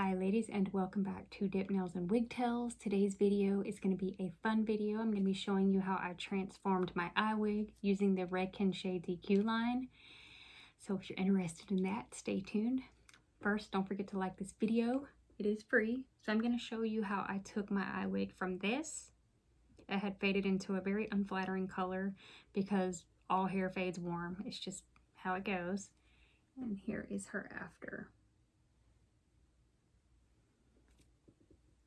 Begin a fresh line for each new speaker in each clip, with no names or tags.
Hi ladies, and welcome back to Dip Nails and Wigtails. Today's video is going to be a fun video. I'm going to be showing you how I transformed my iWig using the Redken Shades EQ line. So if you're interested in that, stay tuned. First, don't forget to like this video. It is free. So I'm going to show you how I took my iWig from this. It had faded into a very unflattering color because all hair fades warm. It's just how it goes. And here is her after.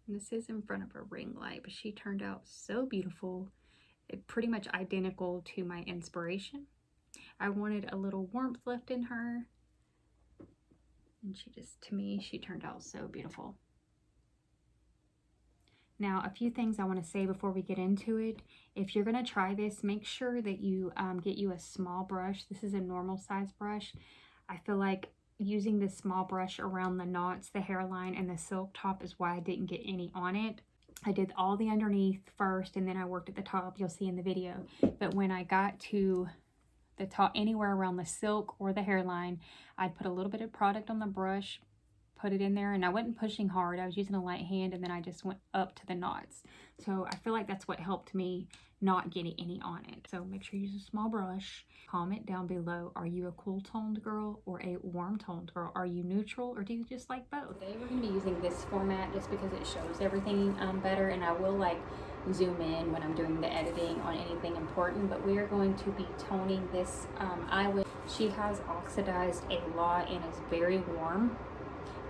And this is in front of a ring light, but she turned out so beautiful. Pretty much identical to my inspiration. I wanted a little warmth left in her. And to me, she turned out so beautiful. Now, a few things I want to say before we get into it. If you're going to try this, make sure that you get you a small brush. This is a normal size brush. I feel like using this small brush around the knots, the hairline, and the silk top is why I didn't get any on it. I did all the underneath first, and then I worked at the top. You'll see in the video. But when I got to the top, anywhere around the silk or the hairline, I'd put a little bit of product on the brush, put it in there, and I wasn't pushing hard. I was using a light hand, and then I just went up to the knots. So I feel like that's what helped me not getting any on it. So make sure you use a small brush. Comment down below, are you a cool toned girl or a warm toned girl? Are you neutral or do you just like both? Today we're going to be using this format just because it shows everything better, and I will like zoom in when I'm doing the editing on anything important, but we are going to be toning this iWig. She has oxidized a lot and is very warm.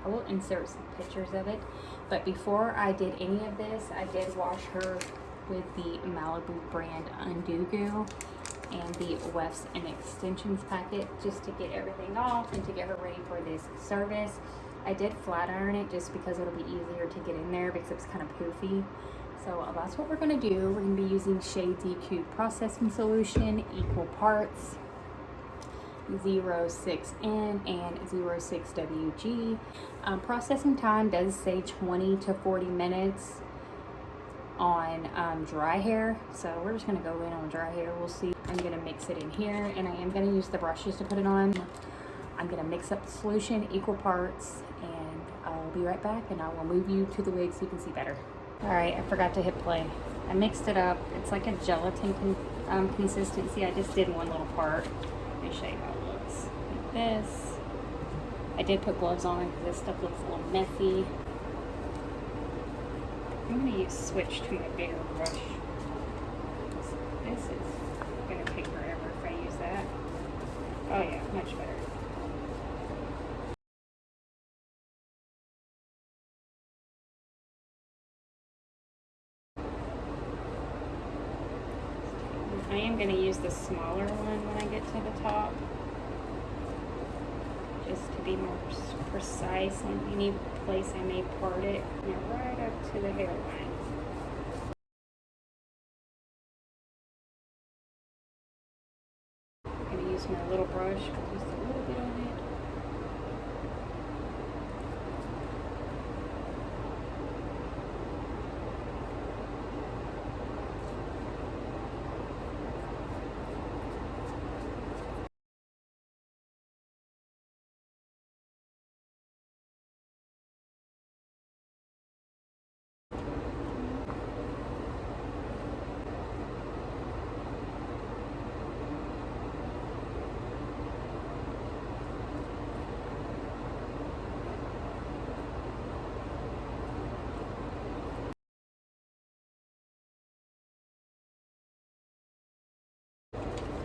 I will insert some pictures of it, but before I did any of this, I did wash her with the Malibu brand Undo Goo and the wefts and extensions packet just to get everything off and to get her ready for this service. I did flat iron it just because it'll be easier to get in there because it's kind of poofy. So that's what we're going to do. We're going to be using Shades EQ processing solution, equal parts, 06N and 06WG. Processing time does say 20 to 40 minutes on dry hair, so we're just going to go in on dry hair. We'll see. I'm going to mix it in here, and I am going to use the brushes to put it on. I'm going to mix up the solution, equal parts, and I'll be right back, and I will move you to the wig so you can see better. Alright, I forgot to hit play. I mixed it up. It's like a gelatin consistency. I just did one little part. Let me show you how it looks. Like this. I did put gloves on because this stuff looks a little messy. I'm going to switch to a bigger brush. This is going to take forever if I use that. Oh yeah, much better. I am going to use the smaller one when I get to the top, just to be more precise on any place I may part it. Now right up to the hairline. I'm going to use my little brush with just a little bit on it.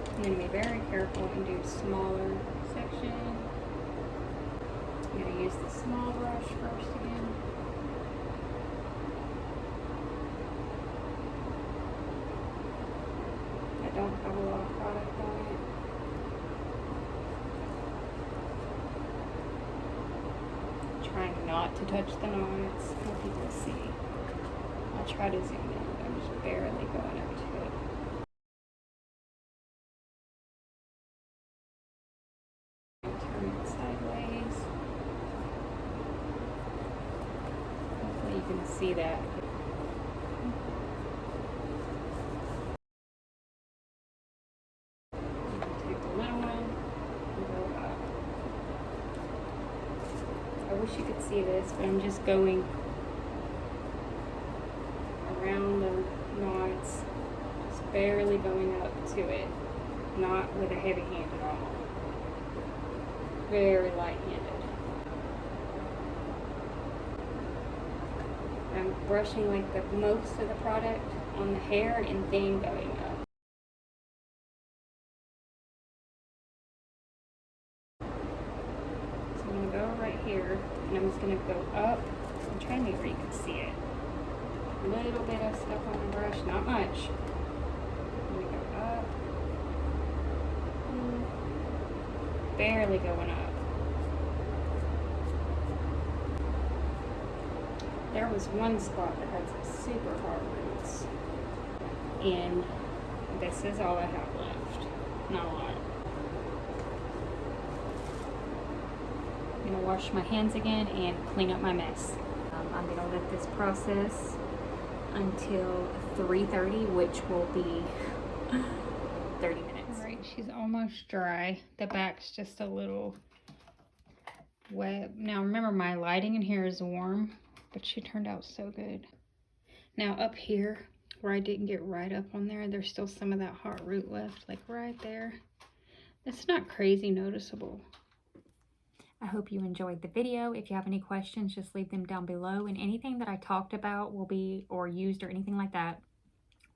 I'm going to be very careful and do a smaller section. I'm going to use the small brush first again. I don't have a lot of product on it. Trying not to touch the knots. I hope you can see. I'll try to zoom in. I'm just barely going up to it. Turn it sideways. Hopefully you can see that. Take the little one and go up. I wish you could see this, So I'm just going around the knots, just barely going up to it, not with a heavy hand at all. Very light-handed. I'm brushing like the most of the product on the hair and then going up. So I'm going to go right here and I'm just going to go up. I'm trying to make sure you can see it. A little bit of stuff on the brush, not much. I'm going to go up. Barely going up. There was one spot that had some super hard roots, and this is all I have left. Not a lot. I'm gonna wash my hands again and clean up my mess. I'm gonna let this process until 3:30, which will be 30 minutes. All right, she's almost dry. The back's just a little wet. Now remember, my lighting in here is warm, but she turned out so good. Now up here, where I didn't get right up on there, there's still some of that hot root left, like right there. It's not crazy noticeable. I hope you enjoyed the video. If you have any questions, just leave them down below, and anything that I talked about will be, or used or anything like that,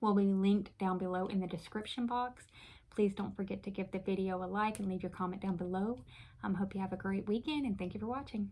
will be linked down below in the description box. Please don't forget to give the video a like and leave your comment down below. Hope you have a great weekend, and thank you for watching.